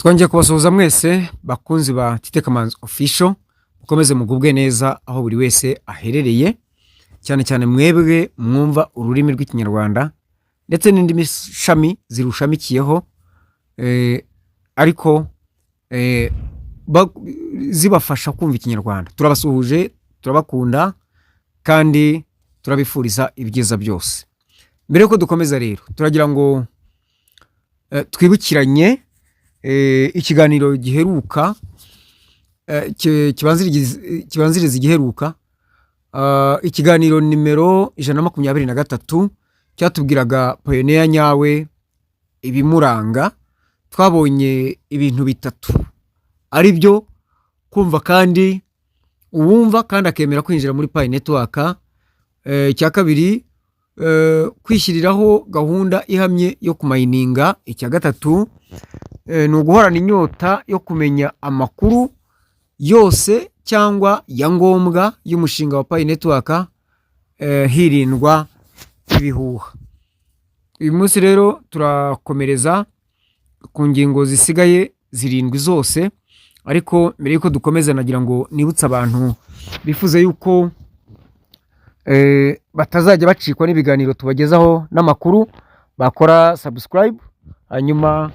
Twongeye kubasuhuza mwese bakunzi ba Titekamanzi official, mukomeze mugubwe neza aho buri wese aherereye, cyane cyane mwebwe mwumva ururimi rw'ikinyarwanda ndetse n'indimi shami zirushamikiyeho, ariko zibafasha kumva ikinyarwanda. Turabasuhuje, turabakunda kandi turabifuriza ibyiza byose. Mbere yuko dukomeza rero, turagira ngo twibukiranye ikiganiro giheruka, kibanziriza igiheruka, ikiganiro nimero 123 cyatubwiraga Pioneer nyawe, ibimuranga. Twabonye ibintu bitatu, ari byo kumva kandi uwumva kandi akemera kwinjira muri Pi Network. Icya kabiri, kwishyiriraho gahunda ihamye yo kumayininga. Icya gatatu, ni uguhorana inyota yo kumenya amakuru yose cyangwa ya ngombwa y'umushinga wa Pi Network, hirindwa ibihuha. Uyu munsi rero turakomereza ku ngingo zisigaye zirindwi zose, ariko mbere yuko dukomeza nagira ngo nibutse abantu bifuze yuko batazajya bacikwa n'ibiganiro tubagezaho n'amakuru, bakora subscribe, hanyuma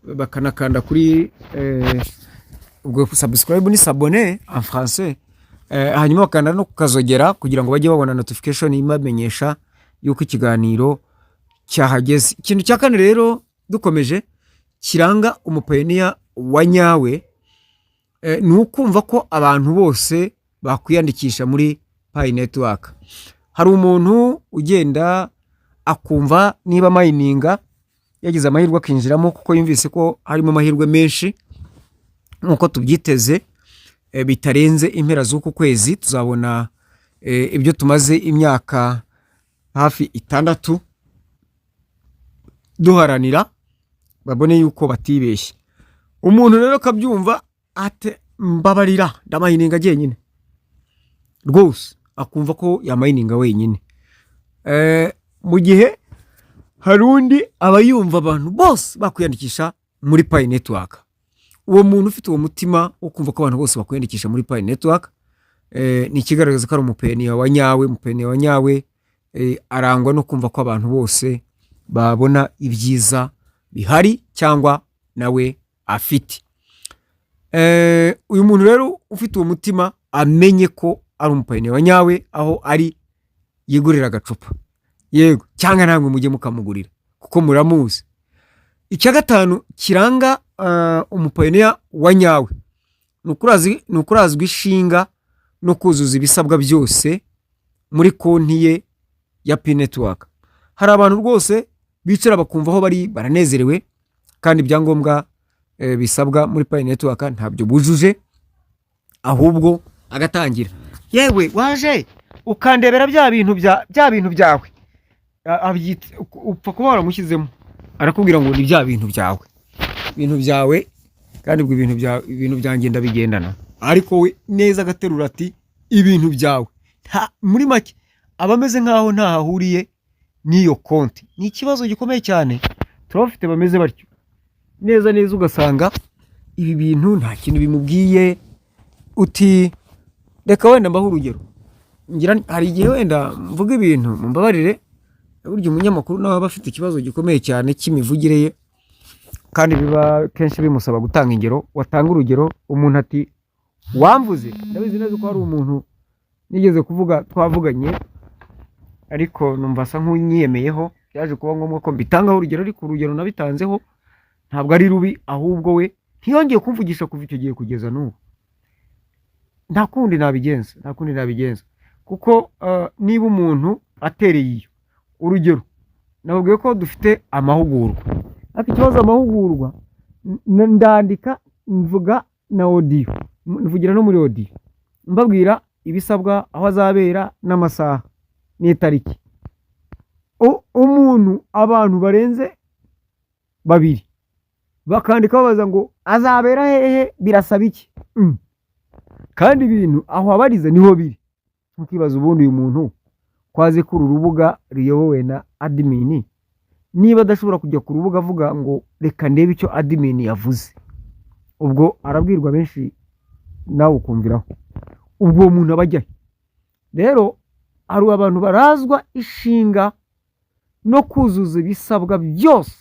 bakanakanda kuri ubwo subscribe ni s'abonner en français, hanyuma bakanda no kukazogera kugira ngo bajye babona notification imamenyesha yuko ikiganiro cyahageze. Ikintu cya kane rero dukomeje kiranga umupioneer wa nyawe, ni ukumva ko abantu bose bakwiyandikisha muri Pi Network. Hari umuntu ugenda akumva niba mayininga yagize amahirwe akinjiramo kuko yumvise ko harimo amahirwe menshi nkuko tubyiteze, bitarenze impera z'uku kwezi tuzabona ibyo tumaze imyaka hafi 6 duharanira, babone yuko batibeshye. Umuntu rero kabyumva ate mbabarira ndamayininga jenyine rwose, akumva ko yamayininga wenyine, mu gihe hari undi abayumva abantu bose bakwiyandikisha muri Pi Network. Uwo muntu ufite uwo mutima wo kumva ko abantu bose bakwiyandikisha muri Pi Network, ni ikigaragaza ko ari umupioneer wa nyawe. Umupioneer wa nyawe arangwa no kumva ko abantu bose babona ibyiza bihari cyangwa nawe afite. Uyu muntu rero ufite uwo mutima amenye ko ari umupioneer wa nyawe, aho ari yigurira agacupa, yego, cyangwa namwe mujye mukamugurira kuko muramuzi. Icya gatanu kiranga umupioneer wa nyawe, nukurazwa ishinga no kuzuza ibisabwa byose muri konti ye ya Pi Network. Hari abantu rwose bicara bakumva aho bari baranezerewe kandi ibyangombwa bisabwa muri Pi Network ntabyo bujuje, ahubwo agatangira yewe waje ukandebera bya bintu byawe, upfa kuba waramushyizemo, arakubwira ngo ni bya bintu byawe kandi ubwo ibintu byanjye ndabigendana, ariko we neza agaterura ati ibintu byawe. Muri make abameze nkaho nta hahuriye n'iyo konti. Ni ikibazo gikomeye cyane, turabafite bameze batyo neza ugasanga ibi bintu nta kintu bimubwiye. Uti reka wenda mbaho urugero, ngira hari igihe wenda mvuga ibintu mumbabarire, burya umunyamakuru nawe aba afite ikibazo gikomeye cyane cy'imivugire ye, kandi biba kenshi bimusaba gutanga ingero. Watanga urugero, umuntu ati wamvuze, ndabizi neza ko hari umuntu nigeze kuvuga twavuganye, ariko numva asa nk'unyiyemeyeho, yaje kuba ngombwa ko mbitangaho urugero, ariko urugero nabitanzeho ntabwo ari rubi, ahubwo we ntiyongeye kumvugisha kuva icyo gihe kugeza n'ubu. Nta kundi nabigenza kuko niba umuntu atereye iyo urugero, nababwiye ko dufite amahugurwa, ariko ikibazo amahugurwa ndandika, mvuga na audio, mvugira no muri audio, mbabwira ibisabwa, aho azabera n'amasaha n'itariki. Umuntu abantu barenze 2 bakandika babaza ngo azabera hehe, birasaba iki? Kandi ibintu aho abarize niho biri. Mukibaza ubundi uyu muntu kwaze kuri urubuga riyobowe na admin, niba adashobora kujya ku rubuga avuga ngo reka ndebe icyo admin yavuze, ubwo arabwirwa benshi nawe ukumviraho. Ubwo umuntu abajya rero hari abantu barazwa ishinga no kuzuza ibisabwa byose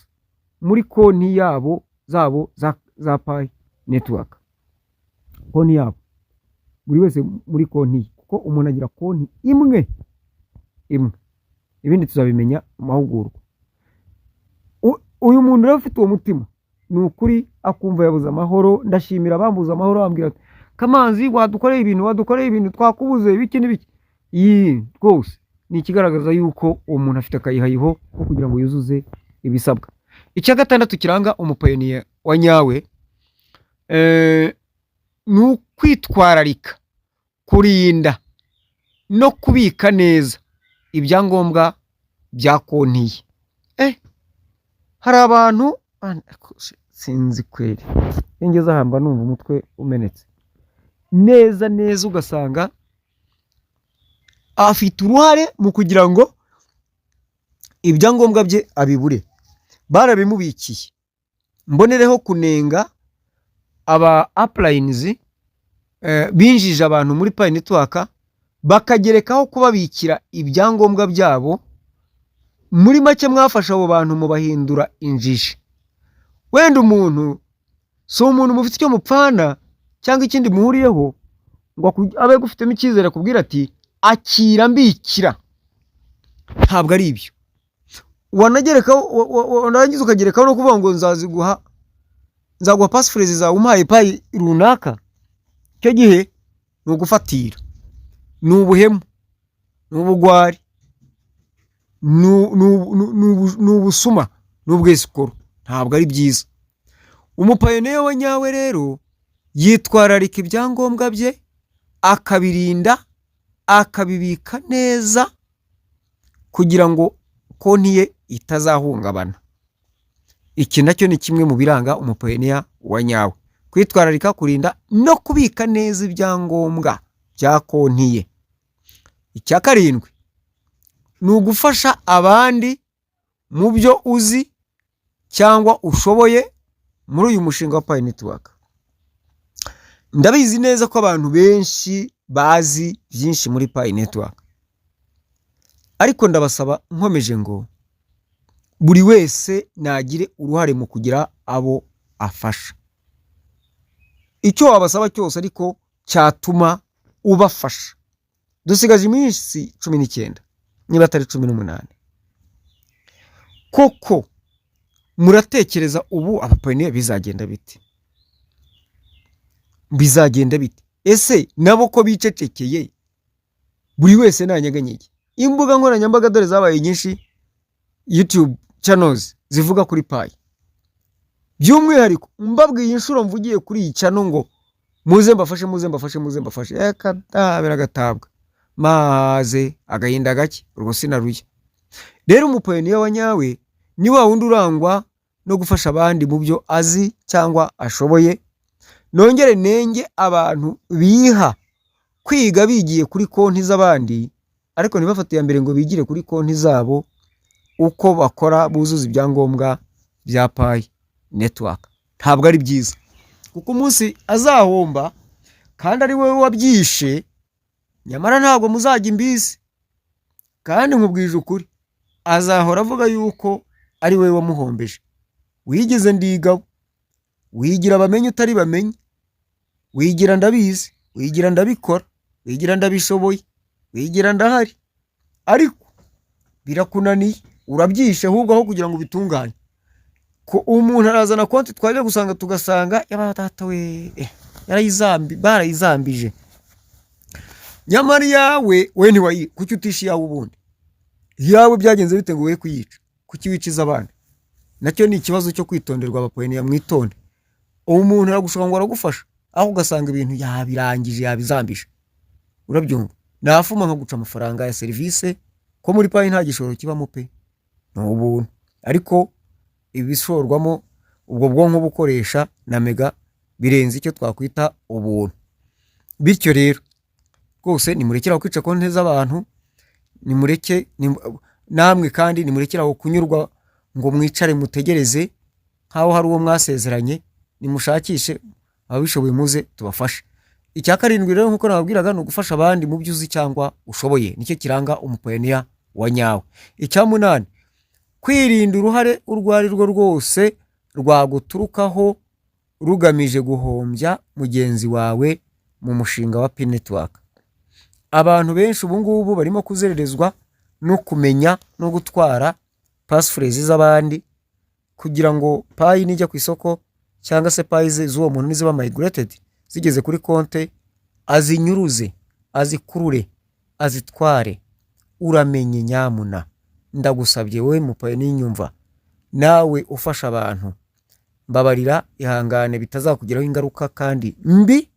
muri konti yabo za Pi Network. Konti yabo buri wese muri konti, kuko umuntu agira konti imwe, ibindi tuzabimenya mu mahugurwa. Uyu muntu rero ufite uwo mutima ni ukuri akumva yabuze amahoro. Ndashimira abambuza amahoro bambwira ati Kamanzi wadukoreye ibintu twakubuze biki n'ibiki. Iyi rwose ni ikigaragaza yuko uwo muntu afite akayihayiho ko kugira ngo yuzuze ibisabwa. Icya gatandatu kiranga umupayiniya wa nyawe ni ukwitwararika, kurinda no kubika neza ibyangombwa bya konti ye. Hari abantu sinzi kweri, ngeze ahamba numva umutwe umenetse neza, ugasanga afite uruhare mu kugira ngo ibyangombwa bye abibure, barabimubikiye. Mbonereho kunenga aba uplines binjije abantu muri Pi Network bakagerekaho kubabikira ibyangombwa byabo. Muri make mwafasha abo bantu mubahindura injiji. Wenda umuntu so umuntu mufite icyo mupfana cyangwa ikindi muhuriyeho ngo abe gufitemo icyizere kubwira ati akira mbikira. Ntabwo ari ibyo. Wanarangiza ukagerekaho no kuvuga ngo nzaguha passphrase zawe umpaye Pi runaka. Cyo gihe ni ugufatira, ni ubuhemu, ni ubugwari, ni ubusuma, ni ubwesikoro. Ntabwo ari byiza. Umupayiniya wa nyawe rero yitwararika ibyangombwa bye, akabirinda, akabibika neza kugira ngo konti ye itazahungabana. Iki nacyo ni kimwe mu biranga umupayiniya wa nyawe: kwitwararika, kurinda no kubika neza ibyangombwa bya konti ye. Icya karindwi ni ugufasha abandi mu byo uzi cyangwa ushoboye muri uyu mushinga wa Pi Network. Ndabizi neza ko abantu benshi bazi byinshi muri Pi Network, ariko ndabasaba nkomeje ngo buri wese nagire uruhare mu kugira abo afasha. Icyo wabasaba cyose ariko cyatuma ubafasha. Dusigaje iminsi 19 niba atari 18. Koko muratekereza ubu abapayiniya bizagenda bite? Ese nabo ko bicecekeye buri wese nanyeganyege? Imbuga nkoranyambaga dore zabaye nyinshi, YouTube channels zivuga kuri Pi. By'umwihariko mbabwiye inshuro mvugiye kuri iyi channel ngo muze mbafashe. Ekadabera gatabwa maze agahinda gake urwo sinaruye. Rero umupayiniya wa nyawe ni wa wundi urangwa no gufasha abandi mu byo azi cyangwa ashoboye. Nongere nenge abantu biha kwiga bigiye kuri konti z'abandi, ariko ntibafate ya mbere ngo bigire kuri konti zabo uko bakora buzuza ibyangombwa bya Pi Network. Ntabwo ari byiza, kuko umunsi azahomba kandi ari wowe wabyishe, nyamara ntabwo muzajya imbizi. Kandi nkubwije ukuri, azahora avuga yuko ari wowe wamuhombeje. Wigeze ndigabo, wigira bamenye utari bamenye, wigira ndabizi, wigira ndabikora, wigira ndabishoboye, wigira ndahari, ariko birakunaniye, urabyishe ahubwo aho kugira ngo bitunganye. Ko umuntu arazana konti twaje gusanga tugasanga y'abatata we barayizambije. Nyamara yawe we ntiwayi, kuki utishi yawe ubundi? Yawe byagenze bite ngo we kuyica? Kuki wiciza abandi? Nacyo ni ikibazo cyo kwitonderwa. Abapayiniya mwitonde. Umuntu aragushoka ngo aragufasha, aho ugasanga ibintu yabirangije, yabizambije. Urabyumva? Nafuma nko guca amafaranga ya service ko muri Pi nta gishoro kibamo pe, no ubuntu. Ariko ibishorwamo ubwo bwonko bukoresha na mega birenze icyo twakwita ubuntu. Bityo rero rwose nimurekeraho kwica konti z'abantu, nimureke namwe kandi nimurekeraho kunyurwa ngo mwicare mutegereze nkaho hari uwo mwasezeranye. Nimushakishe ababishoboye muze tubafashe. Icya karindwi rero nkuko nababwiraga ni ugufasha abandi mu byo uzi cyangwa ushoboye, nicyo kiranga umupayiniya wa nyawe. Icya munani, kwirinda uruhare urwo ari rwo rwose rwaguturukaho rugamije guhombya mugenzi wawe mu mushinga wa Pi Network. Abantu benshi ubu ngubu barimo kuzererezwa no kumenya no gutwara passphrase z'abandi kugira ngo payi nijya ku isoko cyangwa se payi z'uwo muntu niziba migrated zigeze kuri konte azinyuruze, azikurure, azitware. Uramenye nyamuna, ndagusabye wowe mupayiniya nyumva, nawe ufasha abantu, mbabarira ihangane bitazakugiraho ingaruka kandi mbi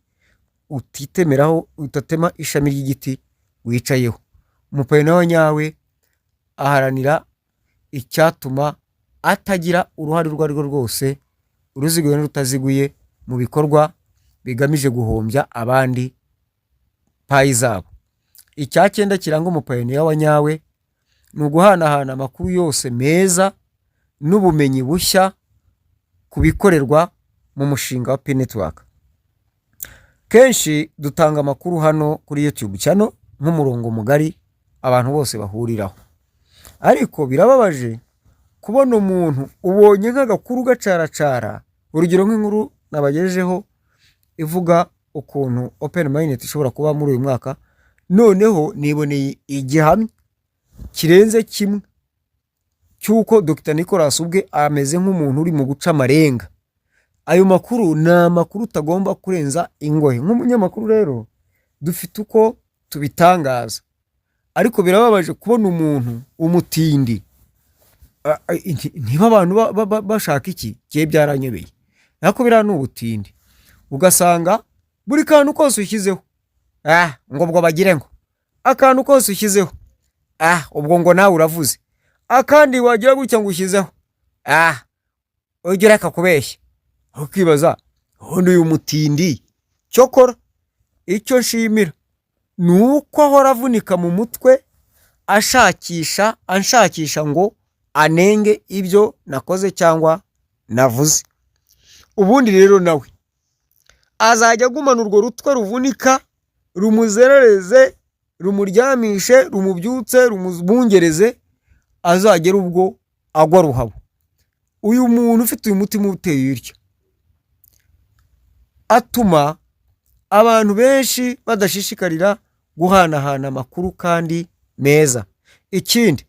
utitemeraho, utatema ishami ry'igiti wicayeho. Umupayiniya wa nyawe aharanira icyatuma atagira uruhare urwo ari rwo rwose, uruziguye n'urutaziguye, mu bikorwa bigamije guhombya abandi payi zabo. Icya cyenda kiranga umupayiniya wa nyawe ni uguhanahana amakuru yose meza n'ubumenyi bushya ku bikorerwa mu mushinga wa Pi Network. Kenshi dutanga amakuru hano kuri YouTube channel nk'umurongo mugari abantu bose bahuriraho, ariko birababaje kubona umuntu ubonye nk'agakuru gacaracara. Urugero nk'inkuru nabagejejeho ivuga ukuntu Open Mainnet ishobora kuba muri uyu mwaka, noneho niboneye igihamya kirenze kimwe cyuko Dr. Nicolas ubwe ameze nk'umuntu uri mu guca amarenga. Ayo makuru ni amakuru utagomba kurenza ingohe. Nk'umunyamakuru rero dufite uko tubitangaza, ariko birababaje kubona umuntu umutindi. Niba abantu bashaka iki gihe byaranyobeye, ariko biriya ni ubutindi. Ugasanga buri kantu kose ushyizeho ngo bwo bagire ngo akantu kose ushyizeho ubwo ngo nawe uravuze, akandi wagira gutya ngo ushyizeho ugira akakubeshya. Ukibaza ubundi uyu mutindi cyokora icyo nshimira ni uko ahora avunika mu mutwe anshakisha ngo anenge ibyo nakoze cyangwa navuze. Ubundi rero nawe azajya agumana urwo rutwe ruvunika, rumuzerereze, rumuryamishe, rumubyutse, rumubungereze, azagera ubwo agwa ruhabo. Uyu muntu ufite uyu mutima uteye iryo atuma abantu benshi badashishikarira guhanahana amakuru kandi meza. Ikindi,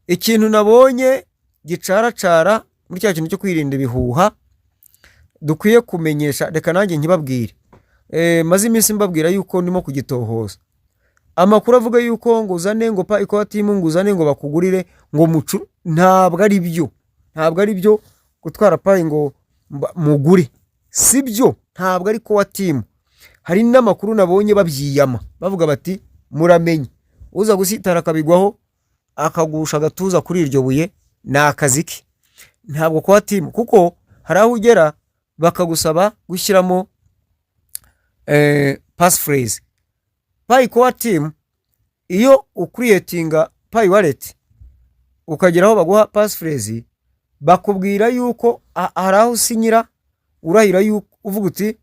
ikintu nabonye gicaracara muri cya kintu cyo kwirinda ibihuha dukwiye kumenyesha, reka nanjye nkibabwire. Maze iminsi mbabwira yuko ndimo kugitohoza amakuru avuga yuko ngo uzane ngo pa iko timu ngo uzane ngo bakugurire ngo mucu. Ntabwo ari byo gutwara payi ngo mugure, sibyo. Ntabwo ari ko wa timu. Hari n'amakuru nabonye babyiyama bavuga bati muramenye uza gusitara akabigwaho akagusha agatuza kuri iryo buye na akaziki. Ntabwo ko wa timu, kuko hari aho ugera bakagusaba gushyiramo passphrase. Payi ko wa timu iyo ukreatinga payi wallet ukageraho baguha passphrase, bakubwira yuko hari aho usinyira urahira yuko uvuga uti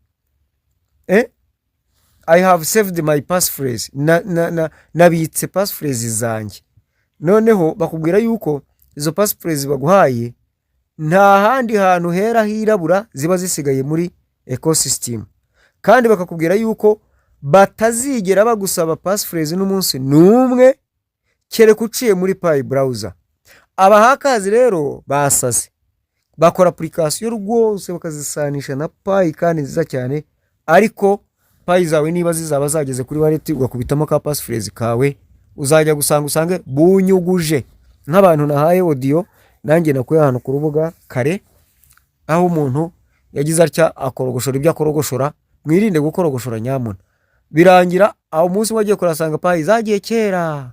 I have saved my passphrase, nabitse passphrase zanjye. Noneho bakubwira yuko izo passphrase baguhaye nta handi hantu hera hirabura ziba zisigaye muri ecosystem, kandi bakakubwira yuko batazigera bagusaba passphrase n'umunsi n'umwe kereka uciye muri Pi browser. Abahakazi rero basaze bakora application rwose bakazisanisha na Pi kandi nziza cyane, ariko Pi zawe niba zizaba zageze kuri wallet ugakubitamo ka passphrase kawe, uzajya gusanga usange bunyuguje. Nk'abantu nahaye audio nanjye nakuye hano ku rubuga kare, aho umuntu yagize atya akorogoshora ibyo akorogoshora. Mwirinde gukorogoshora nyamuna, birangira aho umunsi wagiye kurasanga Pi zagiye kera.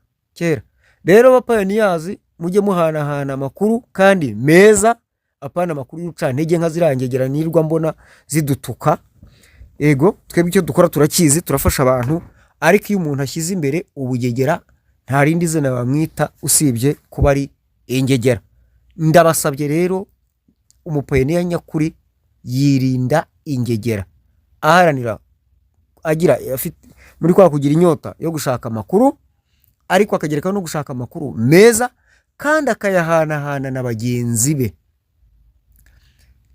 Rero bapayiniyazi mujye muhanahana amakuru kandi meza, apana amakuru y'urucantege nka zirangegera nirwa mbona zidutuka. Ego twebwe icyo dukora turakizi, turafasha abantu, ariko iyo umuntu ashyize imbere ubugegera nta rindi zina bamwita usibye kuba ari ingegera. Ndabasabye rero umupayiniya nyakuri yirinda ingegera, aharanira agira afite muri kwa kugira inyota yo gushaka amakuru, ariko akagereka no gushaka amakuru meza kandi akayahanahana na bagenzi be.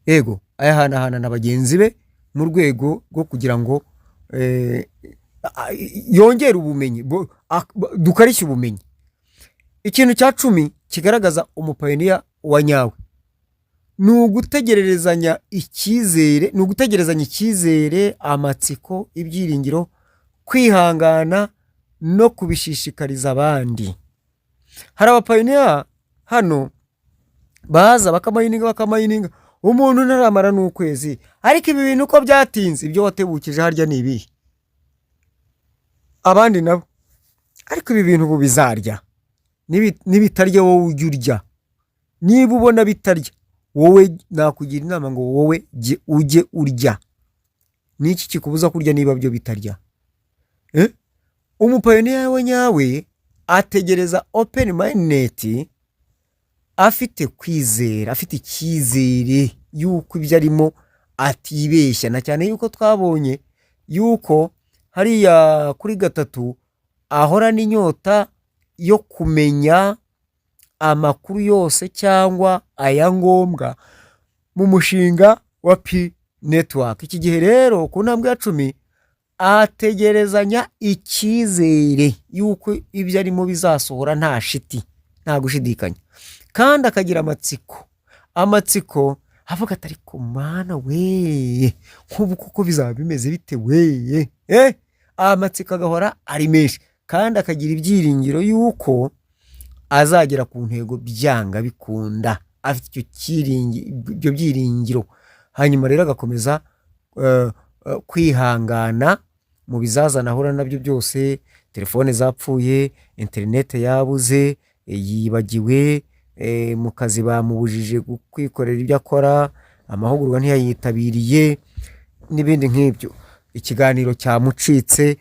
Yego, ayahanahana na bagenzi be mu rwego rwo kugira ngo yongere ubumenyi, dukarishye ubumenyi. Ikintu cya 10 kigaragaza umupayiniya wa nyawe ni ugutegererezanya icyizere, amatsiko, ibyiringiro, kwihangana no kubishishikariza abandi. Hari abapayiniya hano baza bakamayininga umuntu ntaramara n'ukwezi, ariko ibi bintu uko byatinze ibyo watebukije harya ni ibihe. Abandi nabo ariko ibi bintu ubu bizarya, nibitarya wowe ujya urya. Niba ubona bitarya wowe nakugira inama ngo wowe ujye urya. Niki kikubuza kurya niba byo bitarya? Umupayiniya we nyawe ategereza open minded, afite kwizera, afite icyizere yuko ibyo arimo atibeshya, na cyane yuko twabonye yuko hariya kuri 3 ahora n'inyota yo kumenya amakuru yose cyangwa aya ngombwa mu mushinga wa P network. Iki gihe rero ku ntambwe ya 10 ategerezanya icyizere yuko ibyo arimo bizasohora nta shiti, nta gushidikanya, kandi akagira amatsiko avuga atari ku mana we, nk'ubu kuko bizaba bimeze bite we. Amatsiko agahora ari menshi kandi akagira ibyiringiro yuko azagera ku ntego byanga bikunda, afite ibyo byiringiro. Hanyuma rero agakomeza kwihangana mu bizazana ahura nabyo byose. Telefone zapfuye, internet yabuze, yibagiwe, mu kazi bamubujije kwikorera ibyo akora, amahugurwa ntiyayitabiriye n'ibindi nk'ibyo, ikiganiro cyamucitse.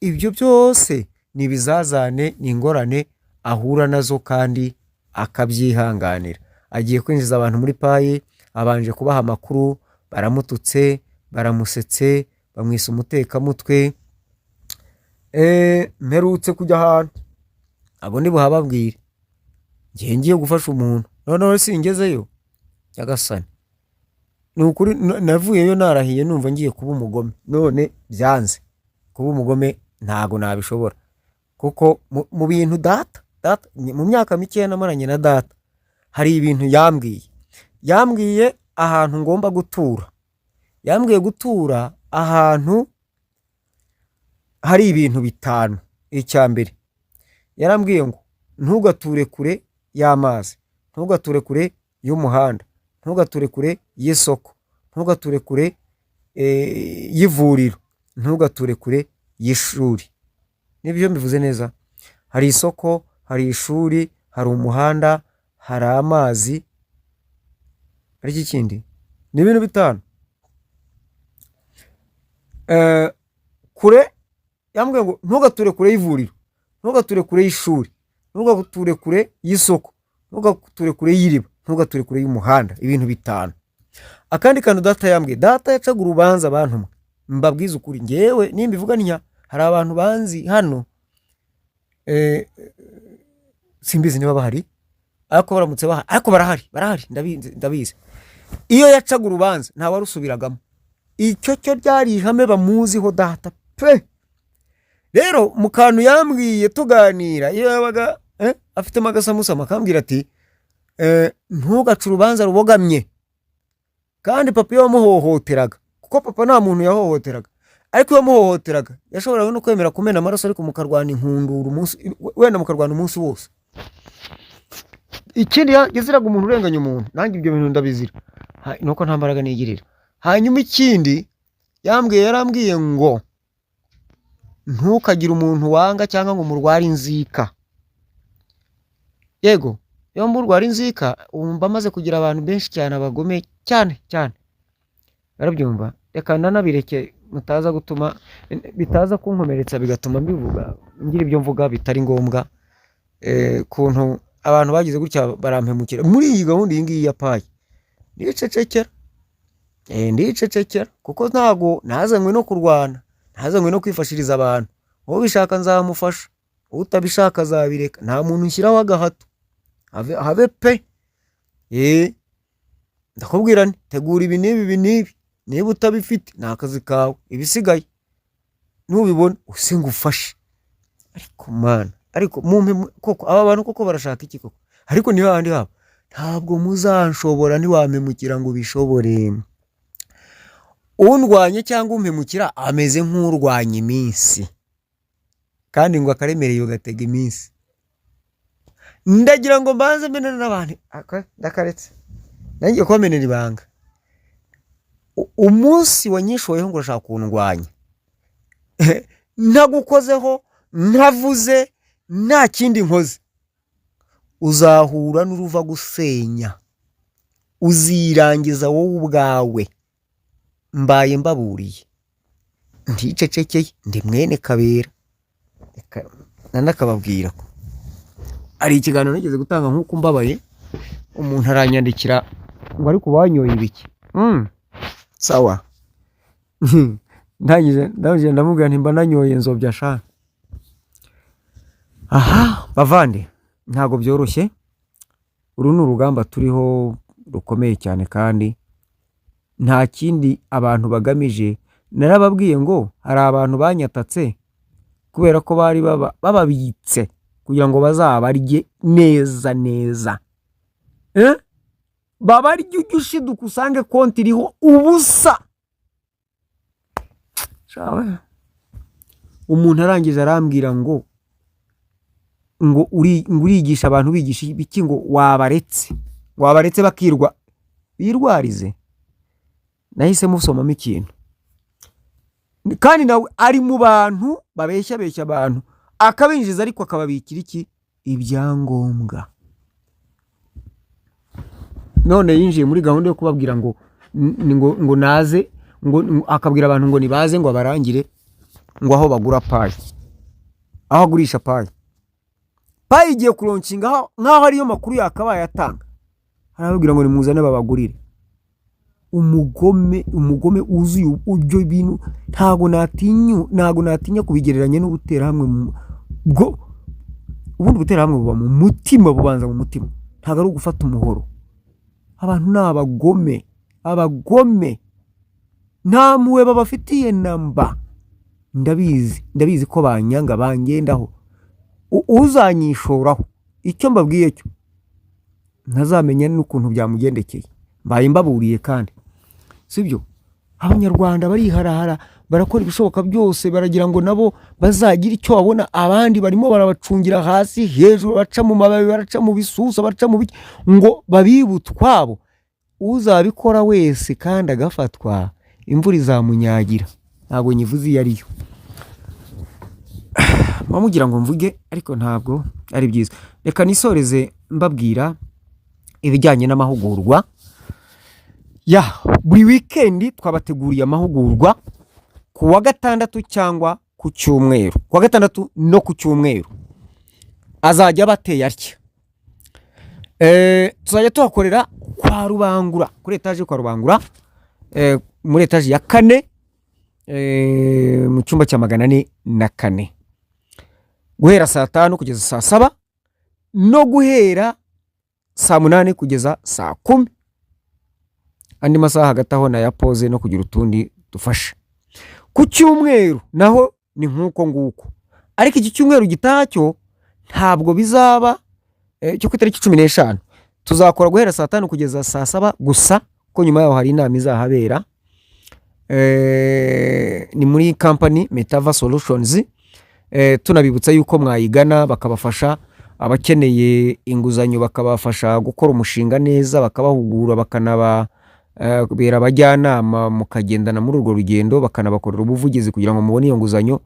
Ibyo byose ni bizazane, ni ingorane ahura nazo kandi akabyihanganira. Agiye kwinjiza abantu muri paye, abanje kubaha amakuru, baramututse, baramusetse, bamwisa umutekamutwe. Mperutse kujya ahantu abo ni buhababwire, ngiye gufasha umuntu, none singezeyo Nyagasani, nukuri navuyeyo narahiye numva ngiye kuba umugome, none byanze kuba umugome ntago nabishobora. Kuko mu bintu data mu myaka mike namaranye na data, hari ibintu yambwiye ahantu ngomba gutura. Yambwiye gutura ahantu hari ibintu 5. Icyambere yarambwiye ngo ntugature kure y'amazi, ntugature kure y'umuhanda, ntugature kure y'isoko, ntugature kure y'ivuriro, ntugature kure y'ishuri. Nibyo mbivuze neza? Hari isoko, hari ishuri, hari umuhanda, hari amazi, hari ikindi, ni ibintu 5. Kure yambwiye ngo ntugature kure y'ivuriro, ntugature kure y'ishuri, ntugature kure y'isoko, ntugature kure y'iriba, ntugature kure y'umuhanda. Ibintu 5. Akandi kantu data yambwiye, data yacaga urubanza abantu, mbabwiza ukuri ngewe nimbivuga ntya, hari abantu banzi hano simbizi niba bahari, ariko baramutse bahari, ariko barahari ndabizi. Iyo yacaga urubanza nta warusubiragamo, icyo cyo ryari ihame bamuziho data pe. Rero mu kantu yambwiye tuganira, iyo yabaga afite magasamusama akambwira ati ntugaca urubanza rubogamye. Kandi papa yamuhohoteraga, kuko papa nta muntu yahohoteraga, ariko yamuhohoteraga yashoboraga no kwemera kumena amaraso, ariko mukarwana inkundura umunsi, wenda mukarwana umunsi wose. Ikindi yaziraga umuntu urenganya umuntu, nanjye ibyo bintu ndabizira, nuko nta mbaraga nigirira. Hanyuma ikindi yarambwiye ngo ntukagira umuntu wanga cyangwa ngo murware inzika. Yego, iyo murware inzika umva maze kugira abantu benshi cyane abagome cyane. Barabyumva, reka nanabireke mutaza gutuma bitaza kunkomeretsa bigatuma mbivuga ngira ibyo mvuga bitari ngombwa. Kuntu abantu bagize gutya barampemukira muri iyi gahunda iyi ngiyi ya paye, nicecekera ndicecekera kuko ntago nazanywe no kurwana, nazanywe no kwifashiriza abantu. Uwo bishaka nzamufasha, utabishaka azabireka, nta muntu nshyiraho agahato, habe pe. Ndakubwira nti tegura ibi n'ibi, niba utabifite ni akazi kawe, ibisigaye nubibona usenga ufashe. Ariko mana, ariko mumpe koko aba bantu koko barashaka iki koko? Ariko ni handi habo ntabwo muzanshobora, ntiwampemukira ngo bishobore. Undwanye cyangwa umpemukira ameze nk'urwanya iminsi, kandi ngo akaremereye ugatega iminsi. Ndagira ngo mbanze mbenana n'abantu ndakaretse nanjye komenera ibanga. Umunsi wanyishoyeho ngo urashaka kundwanya, ntagukozeho, ntavuze, nta kindi nkoze, uzahura n'uruva gusenya, uzirangiza wowe ubwawe. Mbaye mbaburiye, ndicecekeye, ndi mwene Kabera. Nanakababwira ko ari ikiganiro nigeze gutanga nk'uko mbabaye, umuntu aranyandikira ngo ariko wanyoye ibiki. Sawa. Ndangije ndamubwira nti mba nanyoye nzobya sha. Aha bavande, ntago byoroshye. Uru ni urugamba turiho rukomeye cyane, kandi nta kindi abantu bagamije. Narababwiye ngo hari abantu banyatatse kubera ko bari bababitse kugira ngo bazabarye neza neza. Babarye ujyushiduka usange konti iriho ubusa. Shawe. Umuntu arangije arambwira ngo urigisha abantu, bigisha ibiki? Ngo wabaretse bakirwa birwarize. Nahise musomamo ikintu, kandi nawe ari mu bantu babeshya abantu, akabinjiza ariko akababikira iki? Ibyangombwa. None yinjiye muri gahunda yo kubabwira ngo naze, ngo akabwira abantu ngo nibaze ngo abarangire ngo aho bagura payi, aho agurisha payi igiye kuronshinga nkaho ariyo makuru yakabaye atanga. Arababwira ngo nimuzane babagurire. Umugome uzuye ujyo ibintu, ntago natinya kubigereranya n'ubutera hamwe. Bwo ubundi butera hamwe buba mu mutima, bubanza mu mutima, ntago ari ugufata umuhoro. Abantu n'abagome, abagome nta muwe babafitiye namba. Ndabizi ko banyanga bangendaho, uzanyishoraho icyo mbabwiye cyo ntazamenya n'ukuntu byamugendekeye. Mbaye mbaburiye kandi sibyo. Abanyarwanda bariharahara, barakora ibishoboka byose, baragira ngo nabo bazagira icyo babona. Abandi barimo barabacungira hasi hejuru, baca mu mababi, baraca mu bisusa, baca mu biki, ngo babibutwabo. Uzabikora wese kandi agafatwa, imvura izamunyagira. Ntabwo nyivuze iyo ariyo, bamugira ngo mvuge, ariko ntabwo ari byiza. Reka nisoreze mbabwira ibijyanye n'amahugurwa. Buri weekend twabateguriye amahugurwa ku wa gatandatu cyangwa ku cyumweru. Ku wa gatandatu no ku cyumweru azajya bateye atya. Tuzajya tuhakorera kwa Rubangura, kuri etaje kwa Rubangura, muri etaje ya 4, mu cyumba cya 404, guhera saa 5 kugeza saa 7, no guhera saa 8 kugeza saa 10. Andi masaha hagati aho na ya pause no kugira utundi dufasha. Ku cyumweru naho ni nkuko nguko, ariko iki cyumweru gitacyo ntabwo bizaba cyo ku itariki 15. Tuzakora guhera saa 5 kugeza saa 7 gusa, ko nyuma yaho hari inama izahabera. Ni muri company Metava Solutions. Tunabibutsa yuko mwayigana bakabafasha, abakeneye inguzanyo bakabafasha gukora umushinga neza, bakabahugura, bakanaba bera abajyanama, mukagendana muri urwo rugendo, bakanabakorera ubuvugizi kugira ngo mubone iyo nguzanyo,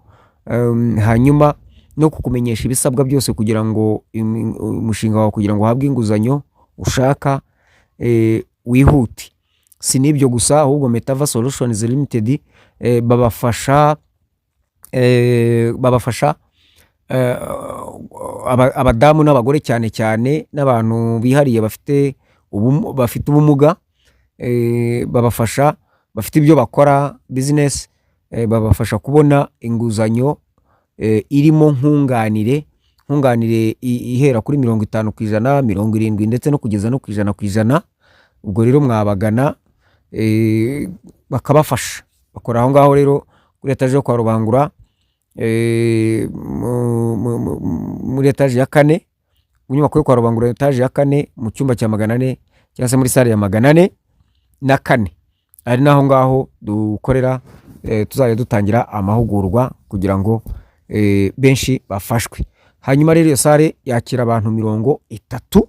hanyuma no kukumenyesha ibisabwa byose kugira ngo umushinga wawe kugira ngo uhabwe inguzanyo ushaka wihute. Si nibyo gusa, ahubwo Metava Solutions Limited babafasha abadamu n'abagore cyane cyane n'abantu bihariye bafite ubumuga. Babafasha bafite ibyo bakora business, babafasha kubona inguzanyo irimo nkunganire ihera kuri 50%, 70% ndetse no kugeza no ku 100%. Ubwo rero mwabagana bakabafasha, bakora aho ngaho rero kuri etaje yo kwa Rubangura, muri etaje ya 4, mu nyubako yo kwa Rubangura etaje ya 4 mu cyumba cya 400 cyangwa se muri salle ya 404. Ari naho ngaho dukorera, tuzajya dutangira amahugurwa kugira ngo benshi bafashwe. Hanyuma rero iyo salle yakira abantu 30,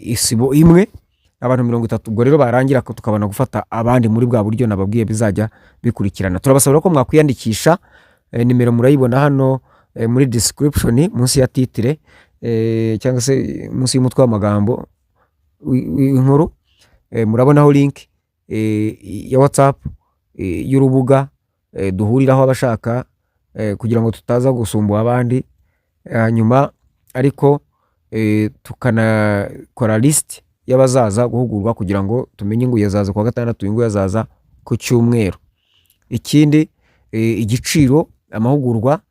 isibo imwe abantu 30. Ubwo rero barangira ko tukabona gufata abandi muri bwa buryo nababwiye bizajya bikurikirana. Turabasaba ko mwakwiyandikisha, nimero murayibona hano muri description munsi ya titre, cyangwa se munsi y'umutwe w'amagambo w'inkuru, murabonaho link ya WhatsApp y'urubuga duhuriraho abashaka, kugira ngo tutaza gusumbuwa abandi. Hanyuma ariko tukanakora list y'abazaza guhugurwa kugira ngo tumenye ngo yazaza kwa gatandatu, ingo yazaza ku cyumweru. Ikindi igiciro amahugurwa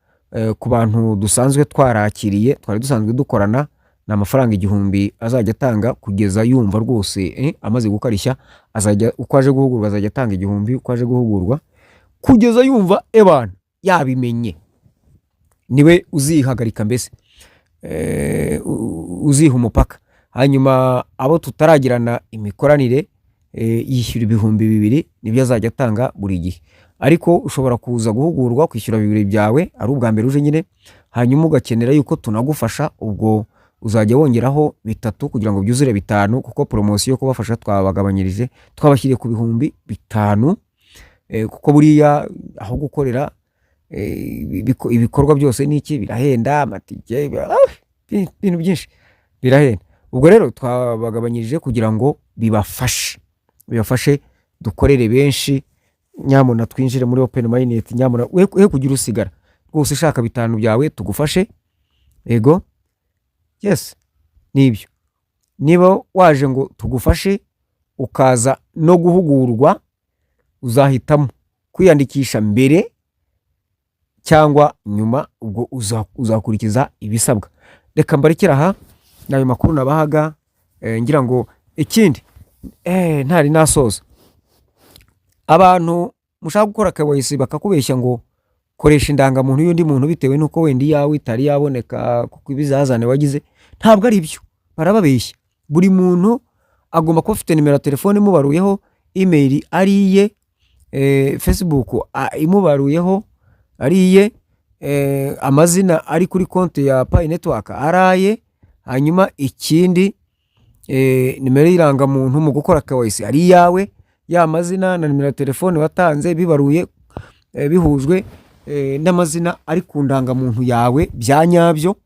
ku bantu dusanzwe twarakiriye, twari dusanzwe dukorana, na amafaranga 1000 azajya atanga kugeza yumva rwose amaze gukarishya. Azajya uko aje guhugurwa azajya atanga 1000 uko aje guhugurwa kugeza yumva ebana yabimenye. Niwe uzihagarika mbese, uziha umupaka. Hanyuma abo tutaragirana imikoranire yishyura 2000 nibyo azajya atanga buri gihe. Ariko ushobora kuza guhugurwa kwishyura 2000 byawe ari ubwa mbere uje nyine, hanyuma ugakenera yuko tunagufasha, ubwo uzajya wongeraho 3 kugira ngo byuzure 5, kuko promotion yo kubafasha twabagabanyirije, twabashyiriye ku 5000, kuko buriya aho gukorera ibikorwa byose niki birahenda, amatike, ibintu byinshi birahenda. Ubwo rero twabagabanyirije kugira ngo bibafashe dukorere benshi. Nyamuna twinjire muri Open Minded, nyamuna we kugira usigara rwose, shaka 5 byawe tugufashe. Ego yes, nibyo. Niba waje ngo tugufashe ukaza no guhugurwa, uzahitamo kwiyandikisha mbere cyangwa nyuma, ubwo uzakurikiza ibisabwa. Reka mbarikira aha nayo makuru nabahaga, ngira ngo ikindi ntari nasoza. Abantu mushaka gukora KYC bakakubeshya ngo koresha indangamuntu y'undi muntu bitewe nuko wendi yawe itari yaboneka kuko ibizazane wagize. Ntabwo ari byo, barababeshya. Buri muntu agomba kuba afite nimero ya telefone imubaruyeho, email ariye, Facebook imubaruyeho ariye, amazina ari kuri konti ya Pi Network araye. Hanyuma ikindi nimero y'irangamuntu mu gukora KYC ari yawe, ya mazina na nimero ya telefone watanze bibaruye, bihujwe n'amazina ari ku ndangamuntu yawe bya nyabyo.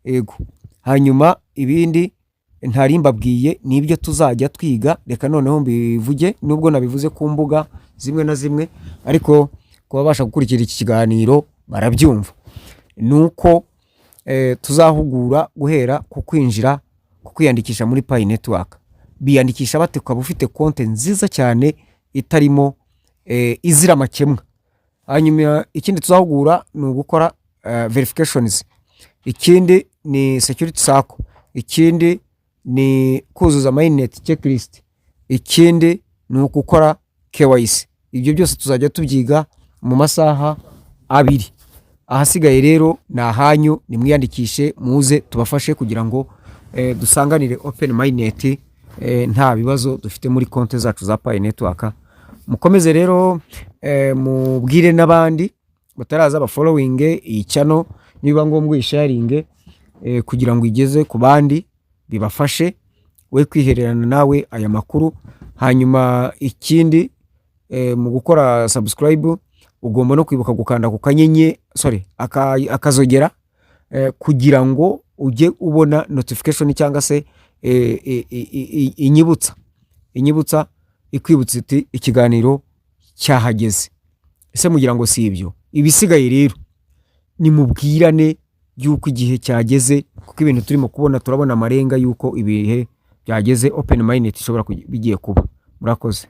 Ego, hanyuma ibindi ntarimbabwiye nibyo tuzajya twiga. Reka noneho mbivuge, nubwo nabivuze ku mbuga zimwe na zimwe, ariko kubabasha gukurikira iki kiganiro barabyumva. Nuko tuzahugura guhera ku kwinjira, ku kwiyandikisha muri Pi Network. Biyandikisha bate? Ukaba ufite konti nziza cyane itarimo izira amakemwa. Hanyuma ikindi tuzahugura ni ugukora verifications, ikindi ni security sako, ikindi ni kuzuza mainnet checklist, ikindi ni ukukora KYC. Ibyo byose tuzajya tubyiga mu masaha 2. Ahasigaye rero na hanyu nimwiyandikishe, muze tubafashe kugira ngo dusanganire Open Minded, nta bibazo dufite muri konti zacu za Pi Network. Mukomeze rero mubwire n'abandi bataraza ba following iyi channel, niba ngombwa sharing kugira ngo igeze ku bandi bibafashe, we kwihererana nawe aya makuru. Hanyuma ikindi mu gukora subscribe ugomba no kwibuka gukanda ku kanyenye akazogera, kugira ngo ujye ubona notification cyangwa se inyibutsa ikwibutsa iti ikiganiro cyahageze. Ese mugira ngo si ibyo? Ibisigaye rero ni mubwirane yuko igihe cyageze, kuko ibintu turimo kubona turabona amarenga yuko ibihe byageze Open Minded ishobora bigiye kuba. Murakoze.